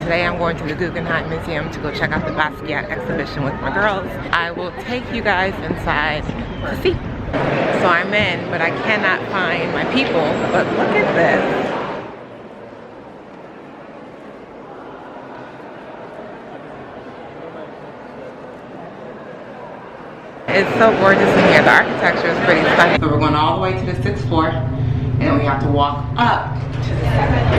Today I'm going to the Guggenheim Museum to go check out the Basquiat exhibition with my girls. I will take you guys inside to see. So I'm in, but I cannot find my people. But look at this. It's so gorgeous in here. The architecture is pretty stunning. So we're going all the way to the 6th floor, and then we have to walk up to the 7th.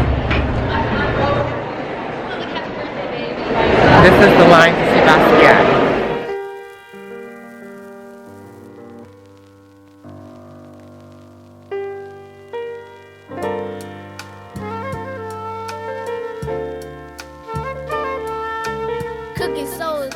This is the line to see Basquiat. Cooking soul.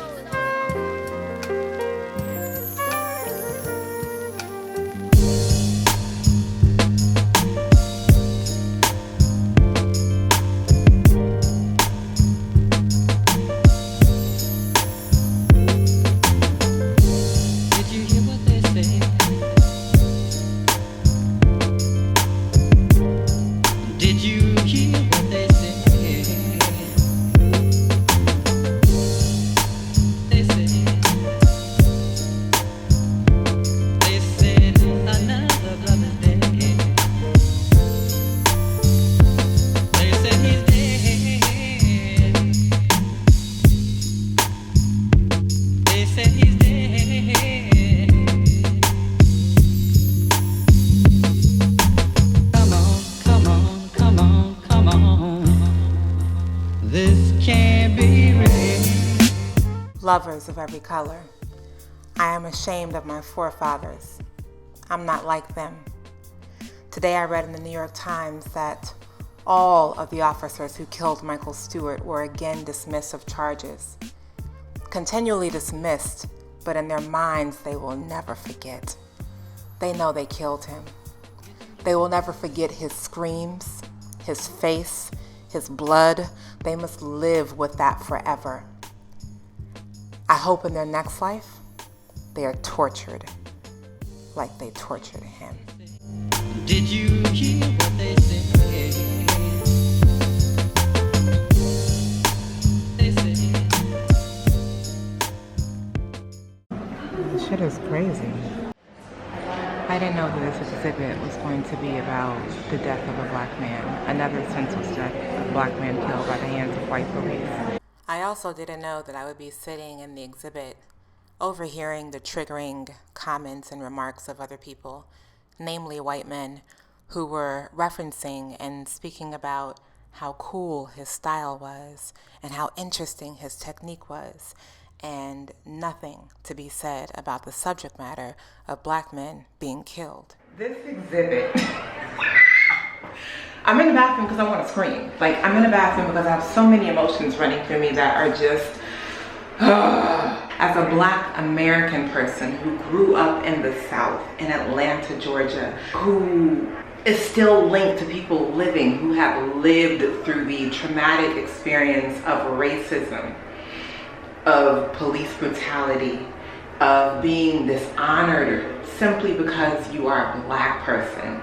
Lovers of every color. I am ashamed of my forefathers. I'm not like them. Today I read in the New York Times that all of the officers who killed Michael Stewart were again dismissed of charges. Continually dismissed, but in their minds they will never forget. They know they killed him. They will never forget his screams, his face, his blood. They must live with that forever. I hope in their next life, they are tortured like they tortured him. Did you hear what they said? This shit is crazy. I didn't know that this exhibit was going to be about the death of a black man, another senseless death of a black man killed by the hands of white police. I also didn't know that I would be sitting in the exhibit, overhearing the triggering comments and remarks of other people, namely white men, who were referencing and speaking about how cool his style was and how interesting his technique was, and nothing to be said about the subject matter of black men being killed. This exhibit... I'm in the bathroom because I want to scream. Like, I'm in the bathroom because I have so many emotions running through me that are just, as a black American person who grew up in the South, in Atlanta, Georgia, who is still linked to people living who have lived through the traumatic experience of racism, of police brutality, of being dishonored simply because you are a black person,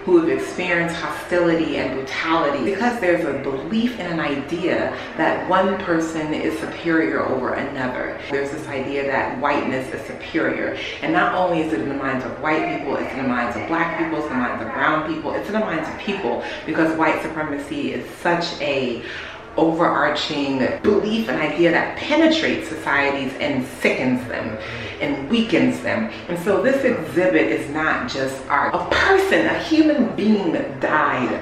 who have experienced hostility and brutality because there's a belief in an idea that one person is superior over another. There's this idea that whiteness is superior. And not only is it in the minds of white people, it's in the minds of black people, it's in the minds of brown people, it's in the minds of people, because white supremacy is such a overarching belief and idea that penetrates societies and sickens them and weakens them. And so this exhibit is not just art. A person, a human being died.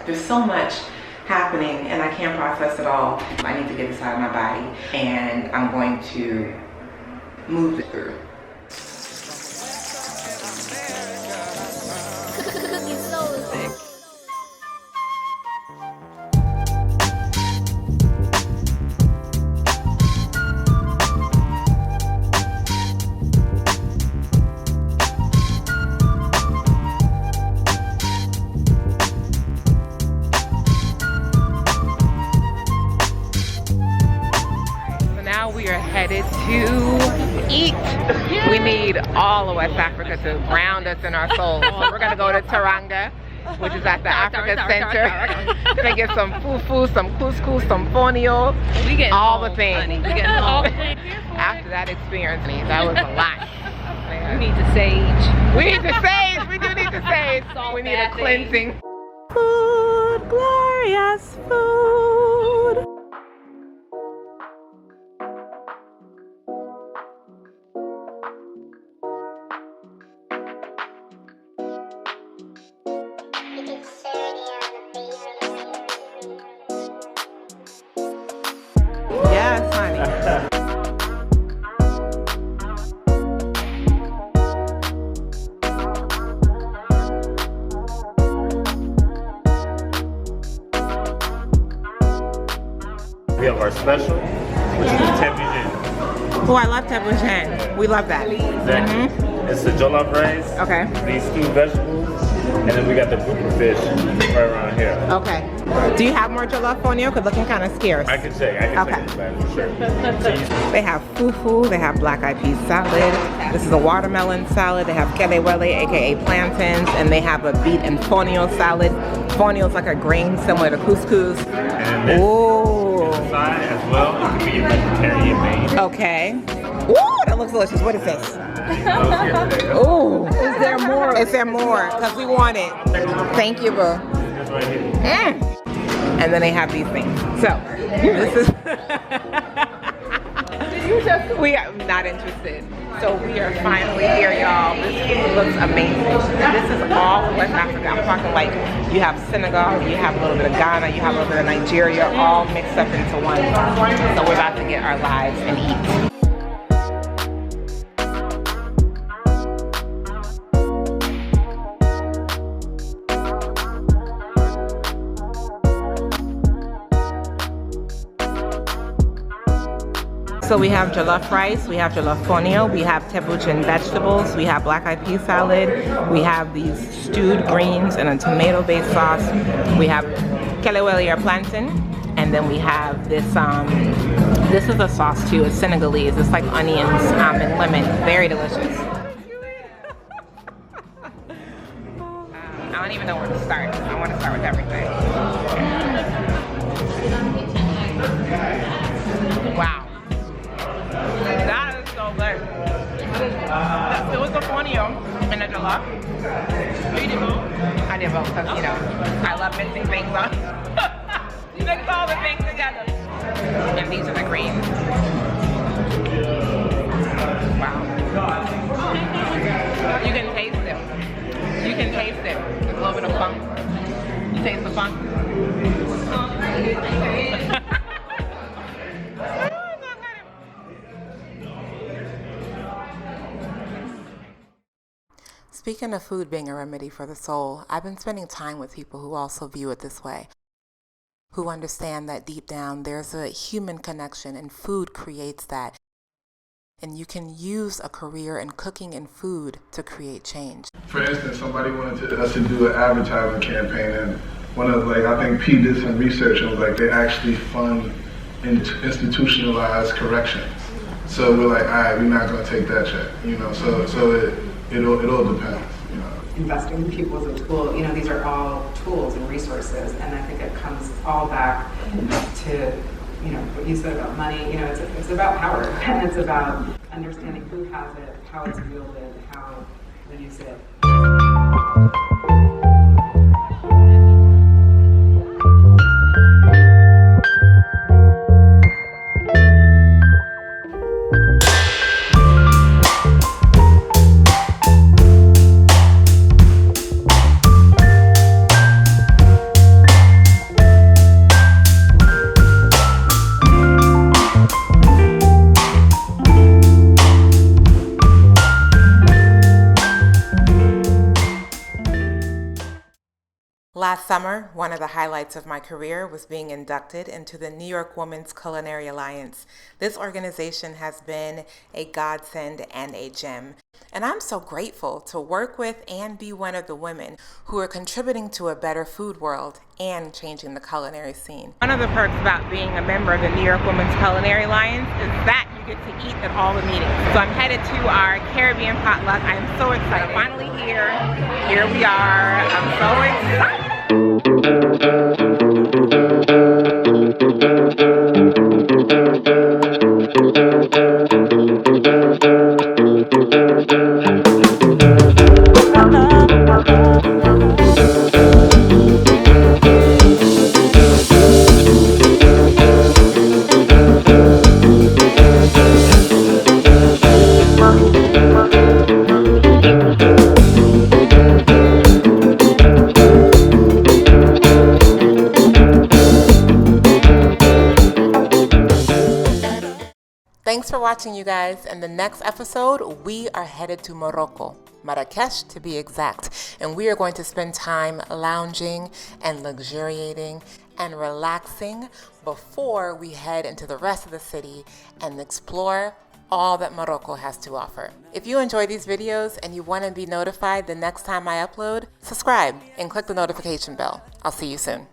There's so much happening and I can't process it all. I need to get this out of my body and I'm going to move it through. Cooking soul. We are headed to eat. We need all of West Africa to ground us in our souls. So we're gonna go to Teranga which is at the Africa Center. They get some fufu, some couscous, some fonio, We get all the things. We get all the things. After that experience, that was a lot. We need to sage. We need to sage. We do need to sage. We need a bad things. cleansing. Food, glorious food. Yes, honey. We have our special, which is Tebujen. Oh, I love tebujen. We love that. Exactly. It's the jollof rice, Okay. these stewed vegetables, and then we got the grouper fish right around here. Okay. Do you have more jollof fonio? Because looking kind of scarce. I can check. I can Okay. check it back for sure. So you, They have fufu, they have black eyed peas salad, this is a watermelon salad, they have kelewele, aka plantains, and they have a beet and fonio salad. Fonio is like a grain similar to couscous. and this Ooh. side as well, it can be a vegetarian made. Okay. Ooh, that looks delicious. What is this? Those Ooh. Is there more? Is there more? Because we want it. Thank you, boo. right here. And then they have these things. So, this is... We are not interested. So we are finally here, y'all. This food looks amazing. This is all West Africa. I'm talking like you have Senegal, you have a little bit of Ghana, you have a little bit of Nigeria, all mixed up into one. So we're about to get our lives and eat. So we have jollof rice, we have jollof fonio, we have tebuchen vegetables, we have black eyed pea salad, we have these stewed greens and a tomato-based sauce, we have kelewele or plantain, and then we have this, this is a sauce too, it's Senegalese, it's like onions and lemon, very delicious. I don't even know where to start. I want to start with everything. Wow. That is so good. It was a fonio and a jollof. You did both? I did both because, you know, I love mixing things up. You mix all the things together. And these are the greens. Wow. You can taste it. You can taste it. There's a little bit of funk. You taste the funk? Speaking of food being a remedy for the soul, I've been spending time with people who also view it this way, who understand that deep down there's a human connection and food creates that. And you can use a career in cooking and food to create change. For instance, somebody wanted us to do an advertising campaign, and one of, like, I think Pete did some research and was like, they actually fund institutionalized corrections. So we're like, all right, we're not gonna take that check, you know, so it all depends, you know. Investing in people as a tool, you know, these are all tools and resources, and I think it comes all back to, you know, what you said about money. You know, it's about power, and it's about understanding who has it, how it's wielded, how we use it. Last summer, one of the highlights of my career was being inducted into the New York Women's Culinary Alliance. This organization has been a godsend and a gem. And I'm so grateful to work with and be one of the women who are contributing to a better food world and changing the culinary scene. One of the perks about being a member of the New York Women's Culinary Alliance is that you get to eat at all the meetings. So I'm headed to our Caribbean potluck. I'm so excited. Finally here. Here we are. I'm so excited. Thanks for watching, you guys. In the next episode, we are headed to Morocco, Marrakesh to be exact, and we are going to spend time lounging and luxuriating and relaxing before we head into the rest of the city and explore all that Morocco has to offer. If you enjoy these videos and you want to be notified the next time I upload, subscribe and click the notification bell. I'll see you soon.